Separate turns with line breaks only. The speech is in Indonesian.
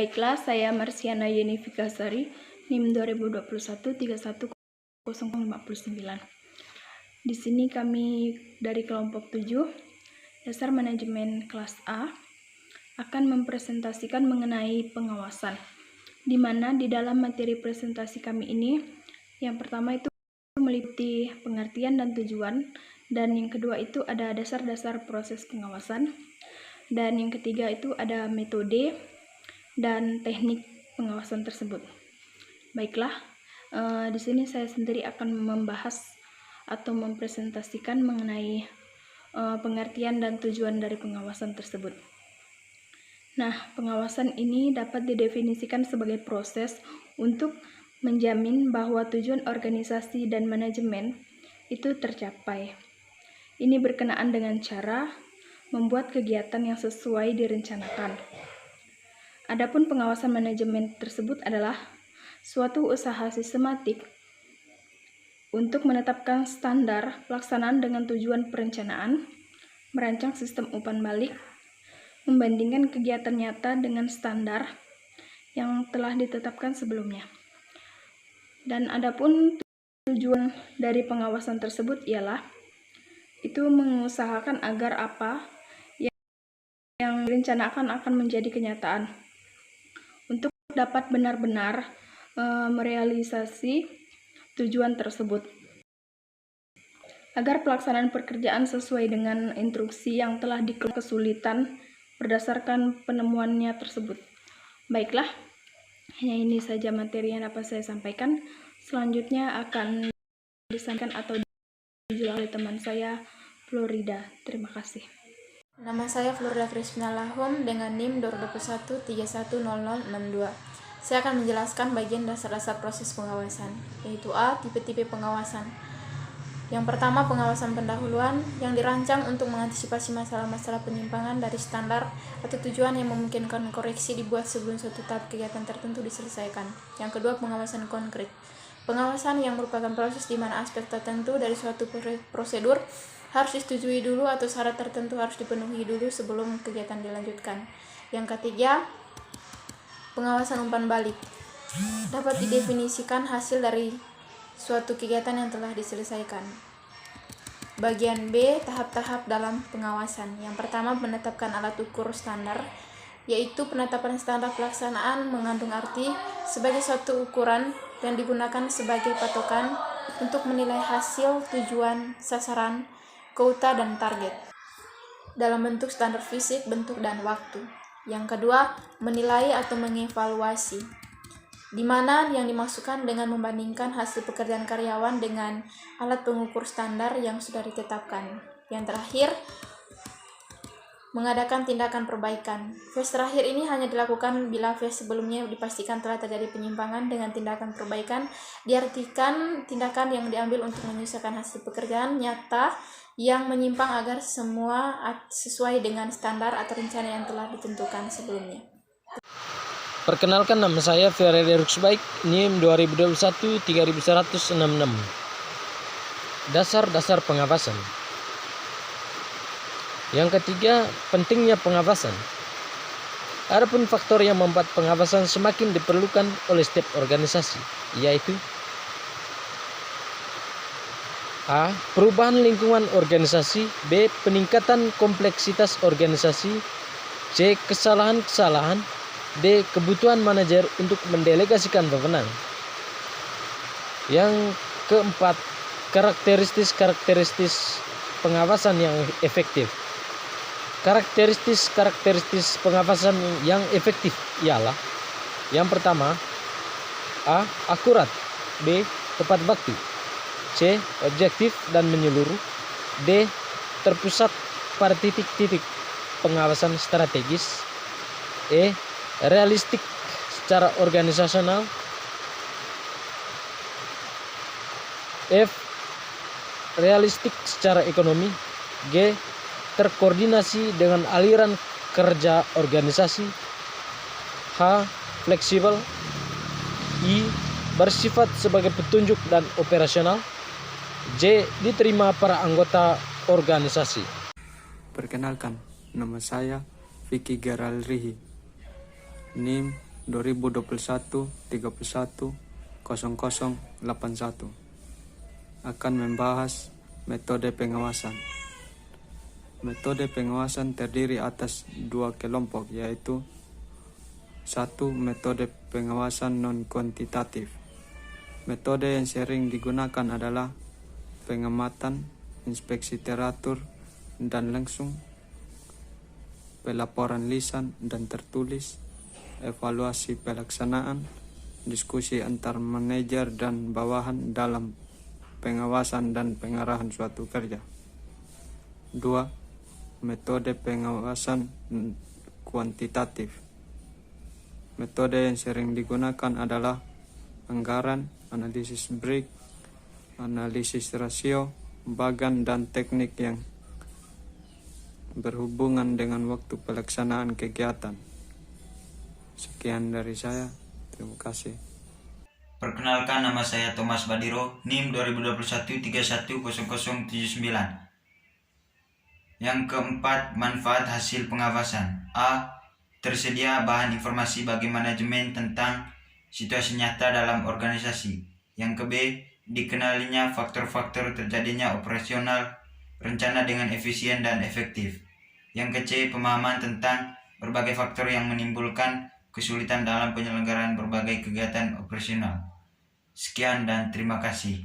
Baiklah, saya Marsiana Yeni Fikasari, NIM 2021 31059. Di sini kami dari kelompok 7, Dasar Manajemen kelas A, akan mempresentasikan mengenai pengawasan. Di mana di dalam materi presentasi kami ini, yang pertama itu meliputi pengertian dan tujuan, dan yang kedua itu ada dasar-dasar proses pengawasan, dan yang ketiga itu ada metode dan teknik pengawasan tersebut. Baiklah, di sini saya sendiri akan membahas atau mempresentasikan mengenai pengertian dan tujuan dari pengawasan tersebut. Nah, pengawasan ini dapat didefinisikan sebagai proses untuk menjamin bahwa tujuan organisasi dan manajemen itu tercapai. Ini berkenaan dengan cara membuat kegiatan yang sesuai direncanakan. Adapun pengawasan manajemen tersebut adalah suatu usaha sistematik untuk menetapkan standar pelaksanaan dengan tujuan perencanaan, merancang sistem umpan balik, membandingkan kegiatan nyata dengan standar yang telah ditetapkan sebelumnya. Dan adapun tujuan dari pengawasan tersebut ialah itu mengusahakan agar apa yang direncanakan akan menjadi kenyataan untuk dapat benar-benar merealisasi tujuan tersebut. Agar pelaksanaan pekerjaan sesuai dengan instruksi yang telah kesulitan berdasarkan penemuannya tersebut. Baiklah, hanya ini saja materi yang dapat saya sampaikan. Selanjutnya akan disampaikan atau dijelaskan oleh teman saya, Florida. Terima kasih.
Nama saya Florida Crispina Lahom dengan NIM 2021 3100062. Saya akan menjelaskan bagian dasar-dasar proses pengawasan, yaitu A. Tipe-tipe pengawasan. Yang pertama, pengawasan pendahuluan yang dirancang untuk mengantisipasi masalah-masalah penyimpangan dari standar atau tujuan yang memungkinkan koreksi dibuat sebelum suatu tahap kegiatan tertentu diselesaikan. Yang kedua, pengawasan konkret. Pengawasan yang merupakan proses di mana aspek tertentu dari suatu prosedur harus disetujui dulu atau syarat tertentu harus dipenuhi dulu sebelum kegiatan dilanjutkan. Yang ketiga, pengawasan umpan balik. Dapat didefinisikan hasil dari suatu kegiatan yang telah diselesaikan. Bagian B, tahap-tahap dalam pengawasan. Yang pertama, menetapkan alat ukur standar, yaitu penetapan standar pelaksanaan mengandung arti sebagai suatu ukuran yang digunakan sebagai patokan untuk menilai hasil, tujuan, sasaran, quota, dan target dalam bentuk standar fisik, bentuk, dan waktu. Yang kedua, menilai atau mengevaluasi, di mana yang dimaksudkan dengan membandingkan hasil pekerjaan karyawan dengan alat pengukur standar yang sudah ditetapkan. Yang terakhir, mengadakan tindakan perbaikan. Fase terakhir ini hanya dilakukan bila fase sebelumnya dipastikan telah terjadi penyimpangan. Dengan tindakan perbaikan diartikan tindakan yang diambil untuk menyelesaikan hasil pekerjaan nyata yang menyimpang agar semua sesuai dengan standar atau rencana yang telah ditentukan sebelumnya.
Perkenalkan, nama saya Ferry Ruksbaik, NIM 2021 3166. Dasar-dasar pengawasan. Yang ketiga, pentingnya pengawasan. Adapun faktor yang membuat pengawasan semakin diperlukan oleh setiap organisasi, yaitu A. Perubahan lingkungan organisasi. B. Peningkatan kompleksitas organisasi. C. Kesalahan-kesalahan. D. Kebutuhan manajer untuk mendelegasikan wewenang. Yang keempat, karakteristik pengawasan yang efektif. Karakteristik pengawasan yang efektif ialah: yang pertama, A. Akurat. B. Tepat waktu. C. Objektif dan menyeluruh. D. Terpusat pada titik-titik pengawasan strategis. E. Realistik secara organisasional. F. Realistik secara ekonomi. G. Terkoordinasi dengan aliran kerja organisasi. H. Fleksibel. I. Bersifat sebagai petunjuk dan operasional. J. Diterima para anggota organisasi.
Perkenalkan, nama saya Vicky Geralrihi, NIM 2021-31-0081 akan membahas metode pengawasan. Metode pengawasan terdiri atas dua kelompok, yaitu 1. Metode pengawasan non-kuantitatif. Metode yang sering digunakan adalah pengamatan, inspeksi teratur dan langsung, pelaporan lisan dan tertulis, evaluasi pelaksanaan, diskusi antar manajer dan bawahan dalam pengawasan dan pengarahan suatu kerja. 2. Metode pengawasan kuantitatif. Metode yang sering digunakan adalah anggaran, analisis break, analisis rasio, bagan, dan teknik yang berhubungan dengan waktu pelaksanaan kegiatan. Sekian dari saya, terima kasih.
Perkenalkan, nama saya Thomas Badiro, NIM 2021-310079. Yang keempat, manfaat hasil pengawasan. A. Tersedia bahan informasi bagi manajemen tentang situasi nyata dalam organisasi. Yang ke B. Dikenalinya faktor-faktor terjadinya operasional rencana dengan efisien dan efektif. Yang ke C. Pemahaman tentang berbagai faktor yang menimbulkan kesulitan dalam penyelenggaraan berbagai kegiatan operasional. Sekian dan terima kasih.